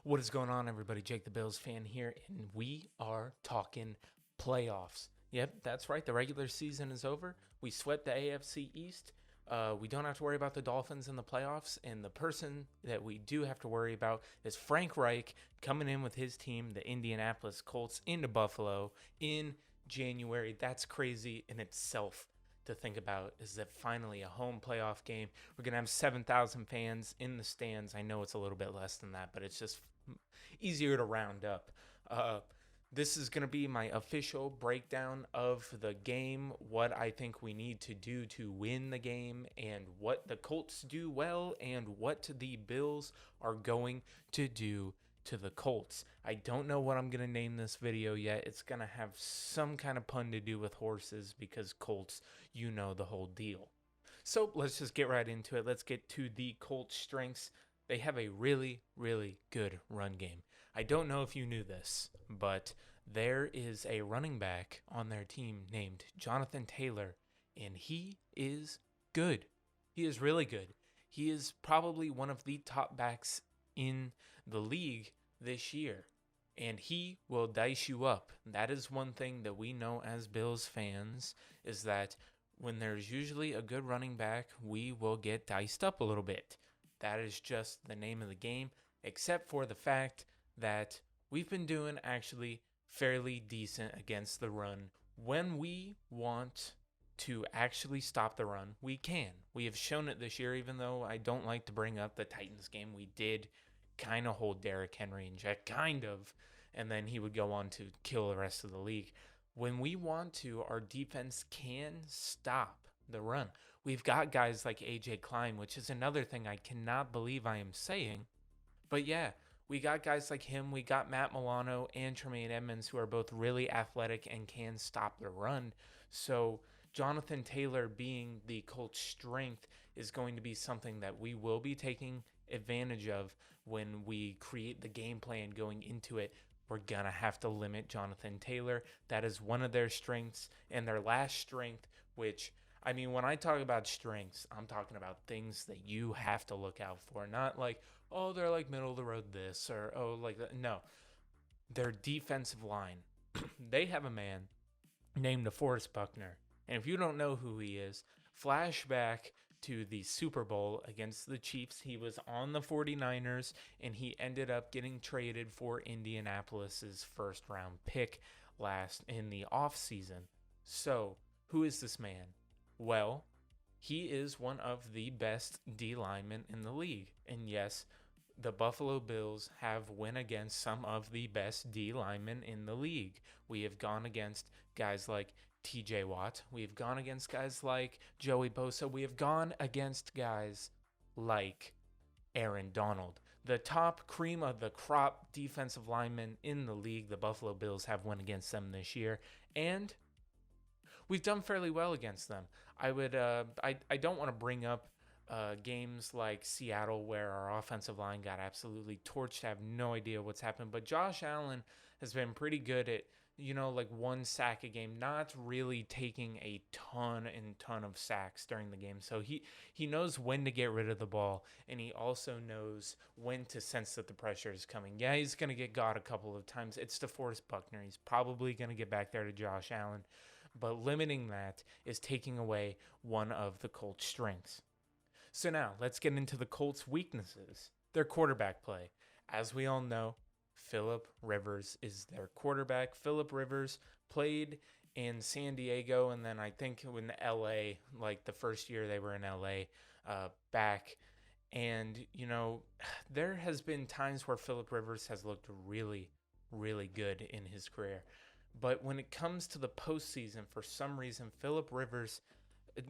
What is going on, everybody? Jake the Bills fan here, and we are talking playoffs. Yep, that's right. The regular season is over. We swept the AFC East. We don't have to worry about the Dolphins in the playoffs, and the person that we do have to worry about is Frank Reich coming in with his team, the Indianapolis Colts, into Buffalo in January. That's crazy in itself to think about, is that finally a home playoff game. We're going to have 7,000 fans in the stands. I know it's a little bit less than that, but it's just easier to round up. This is going to be my official breakdown of the game, what I think we need to do to win the game, and what the Colts do well, and what the Bills are going to do to the Colts. I don't know what I'm going to name this video yet. It's going to have some kind of pun to do with horses because Colts, you know the whole deal. So let's just get right into it. Let's get to the Colts' strengths. They have a really, really good run game. I don't know if you knew this, but there is a running back on their team named Jonathan Taylor, and he is good. He is really good. He is probably one of the top backs in the league this year, and he will dice you up. That is one thing that we know as Bills fans, is that when there's usually a good running back, we will get diced up a little bit. That is just the name of the game, except for the fact that we've been doing actually fairly decent against the run. When we want to actually stop the run, we can. We have shown it this year, even though I don't like to bring up the Titans game. We did kind of hold Derrick Henry in check, kind of, and then he would go on to kill the rest of the league. When we want to, our defense can stop the run. We've got guys like AJ Klein, which is another thing I cannot believe I am saying. But yeah, we got guys like him. We got Matt Milano and Tremaine Edmonds, who are both really athletic and can stop the run. So Jonathan Taylor being the Colts' strength is going to be something that we will be taking advantage of when we create the game plan going into it. We're going to have to limit Jonathan Taylor. That is one of their strengths. And their last strength, which, I mean, when I talk about strengths, I'm talking about things that you have to look out for. Not like, oh, they're like middle of the road this, or oh, like that. No, their defensive line. They have a man named DeForest Buckner. And if you don't know who he is, flashback to the Super Bowl against the Chiefs. He was on the 49ers, and he ended up getting traded for Indianapolis's first round pick last in the offseason. So, who is this man? Well, he is one of the best D linemen in the league. And yes, the Buffalo Bills have went against some of the best D linemen in the league. We have gone against guys like TJ Watt. We have gone against guys like Joey Bosa. We have gone against guys like Aaron Donald. The top cream of the crop defensive linemen in the league, the Buffalo Bills have went against them this year. And we've done fairly well against them. I don't want to bring up games like Seattle where our offensive line got absolutely torched. I have no idea what's happened, but Josh Allen has been pretty good at, like one sack a game, not really taking a ton of sacks during the game. So he knows when to get rid of the ball, and he also knows when to sense that the pressure is coming. Yeah, he's going to get got a couple of times. It's DeForest Buckner. He's probably going to get back there to Josh Allen, but limiting that is taking away one of the Colts' strengths. So now, let's get into the Colts' weaknesses. Their quarterback play. As we all know, Philip Rivers is their quarterback. Philip Rivers played in San Diego, and then I think in LA, like the first year they were in LA, back. And, there has been times where Philip Rivers has looked really, really good in his career. But when it comes to the postseason, for some reason, Philip Rivers,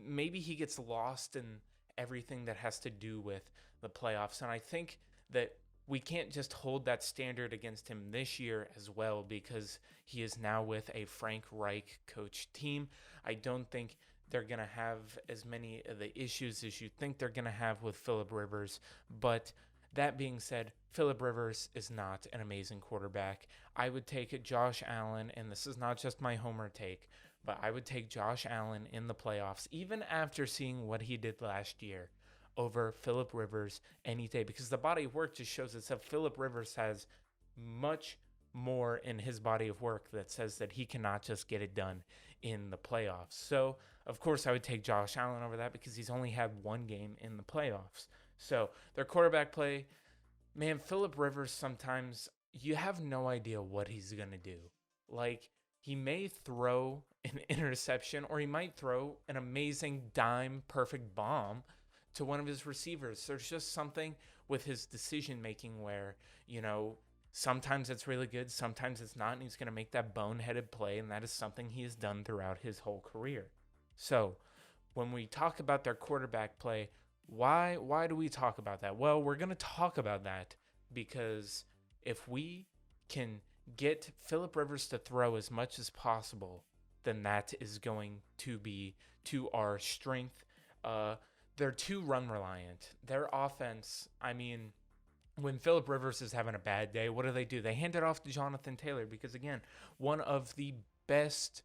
maybe he gets lost in everything that has to do with the playoffs. And I think that we can't just hold that standard against him this year as well, because he is now with a Frank Reich coach team. I don't think they're going to have as many of the issues as you think they're going to have with Philip Rivers. But that being said, Philip Rivers is not an amazing quarterback. I would take Josh Allen, and this is not just my homer take, but I would take Josh Allen in the playoffs, even after seeing what he did last year, over Phillip Rivers any day, because the body of work just shows itself. Phillip Rivers has much more in his body of work that says that he cannot just get it done in the playoffs. So, of course, I would take Josh Allen over that because he's only had one game in the playoffs. So, their quarterback play, man, Phillip Rivers, sometimes you have no idea what he's going to do. Like, he may throw an interception, or he might throw an amazing dime perfect bomb to one of his receivers. There's just something with his decision making where, sometimes it's really good, sometimes it's not, and he's going to make that boneheaded play, and that is something he has done throughout his whole career. So, when we talk about their quarterback play, why do we talk about that? Well, we're going to talk about that because if we can get Phillip Rivers to throw as much as possible, then that is going to be to our strength. They're too run reliant. Their offense, when Phillip Rivers is having a bad day, what do? They hand it off to Jonathan Taylor because, again, one of the best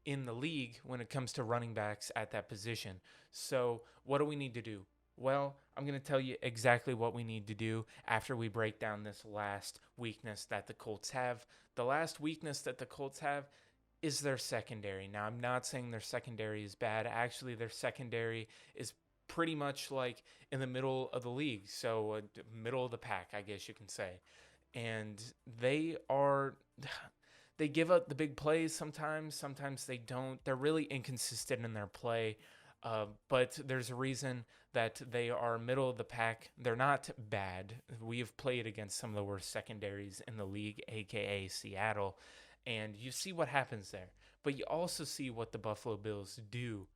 in the league when it comes to running backs at that position. So what do we need to do? Well, I'm going to tell you exactly what we need to do after we break down this last weakness that the Colts have. The last weakness that the Colts have is their secondary. Now, I'm not saying their secondary is bad. Actually, their secondary is pretty much like in the middle of the league. So middle of the pack, I guess you can say. And they give up the big plays sometimes. Sometimes they don't. They're really inconsistent in their play. But there's a reason that they are middle of the pack. They're not bad. We have played against some of the worst secondaries in the league, aka Seattle, and you see what happens there. But you also see what the Buffalo Bills do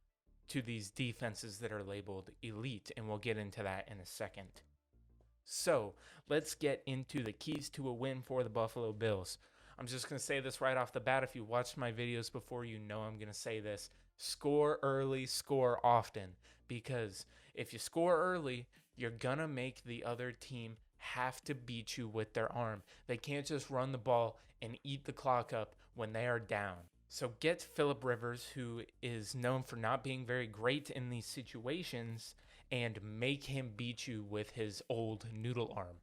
to these defenses that are labeled elite, and we'll get into that in a second. So let's get into the keys to a win for the Buffalo Bills. I'm just going to say this right off the bat. If you watched my videos before, you know I'm going to say this. Score early, score often. Because if you score early, you're going to make the other team have to beat you with their arm. They can't just run the ball and eat the clock up when they are down. So get Phillip Rivers, who is known for not being very great in these situations, and make him beat you with his old noodle arm.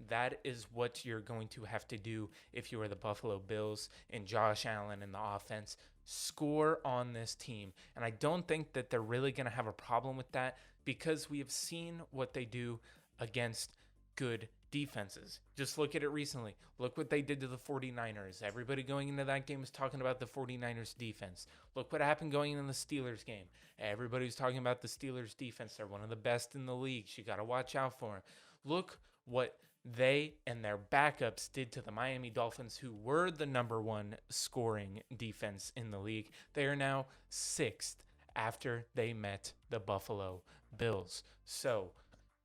That is what you're going to have to do if you are the Buffalo Bills and Josh Allen in the offense. Score on this team. And I don't think that they're really going to have a problem with that because we have seen what they do against good defenses. Just look at it recently. Look what they did to the 49ers. Everybody going into that game was talking about the 49ers defense. Look what happened going into the Steelers game. Everybody was talking about the Steelers defense. They're one of the best in the league. You got to watch out for them. Look what they and their backups did to the Miami Dolphins, who were the number one scoring defense in the league. They are now 6th after they met the Buffalo Bills. So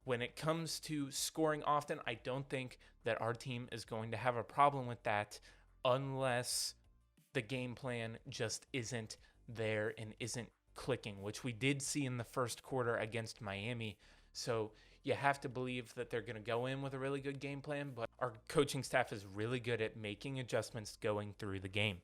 when it comes to scoring often, I don't think that our team is going to have a problem with that unless the game plan just isn't there and isn't clicking, which we did see in the first quarter against Miami. So you have to believe that they're going to go in with a really good game plan, but our coaching staff is really good at making adjustments going through the game.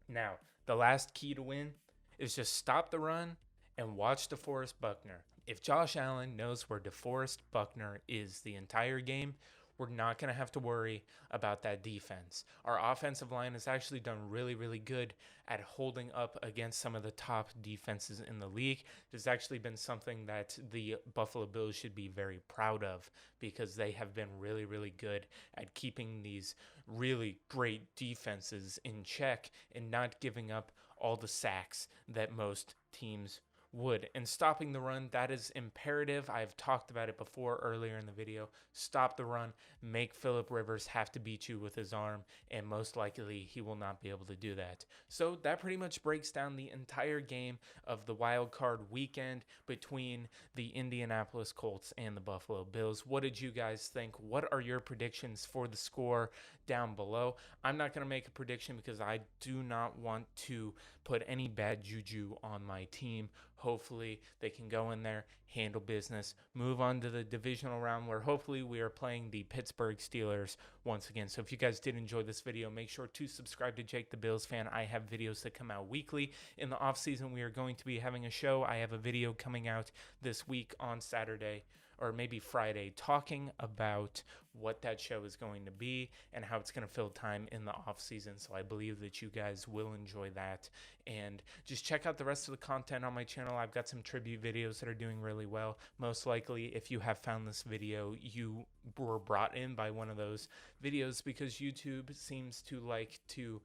Now, the last key to win is just stop the run and watch DeForest Buckner. If Josh Allen knows where DeForest Buckner is the entire game, we're not going to have to worry about that defense. Our offensive line has actually done really, really good at holding up against some of the top defenses in the league. It's actually been something that the Buffalo Bills should be very proud of because they have been really, really good at keeping these really great defenses in check and not giving up all the sacks that most teams would. And stopping the run, that is imperative. I've talked about it before earlier in the video. Stop the run, make Phillip Rivers have to beat you with his arm, and most likely he will not be able to do that. So that pretty much breaks down the entire game of the wild card weekend between the Indianapolis Colts and the Buffalo Bills. What did you guys think? What are your predictions for the score down below? I'm not going to make a prediction because I do not want to put any bad juju on my team. hopefully they can go in there, handle business, move on to the divisional round where hopefully we are playing the Pittsburgh Steelers once again. So if you guys did enjoy this video, make sure to subscribe to Jake the Bills Fan. I have videos that come out weekly. In the off season, we are going to be having a show. I have a video coming out this week on Saturday or maybe Friday, talking about what that show is going to be and how it's going to fill time in the off season. So I believe that you guys will enjoy that. And just check out the rest of the content on my channel. I've got some tribute videos that are doing really well. Most likely, if you have found this video, you were brought in by one of those videos, because YouTube seems to like to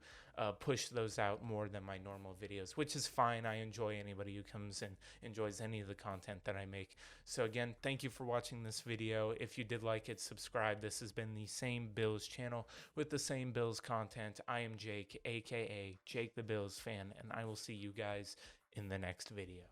push those out more than my normal videos, which is fine. I enjoy anybody who comes and enjoys any of the content that I make. So again, thank you for watching this video. If you did like it, subscribe. This has been the same Bills channel with the same Bills content. I am Jake, aka Jake the Bills Fan, and I will see you guys in the next video.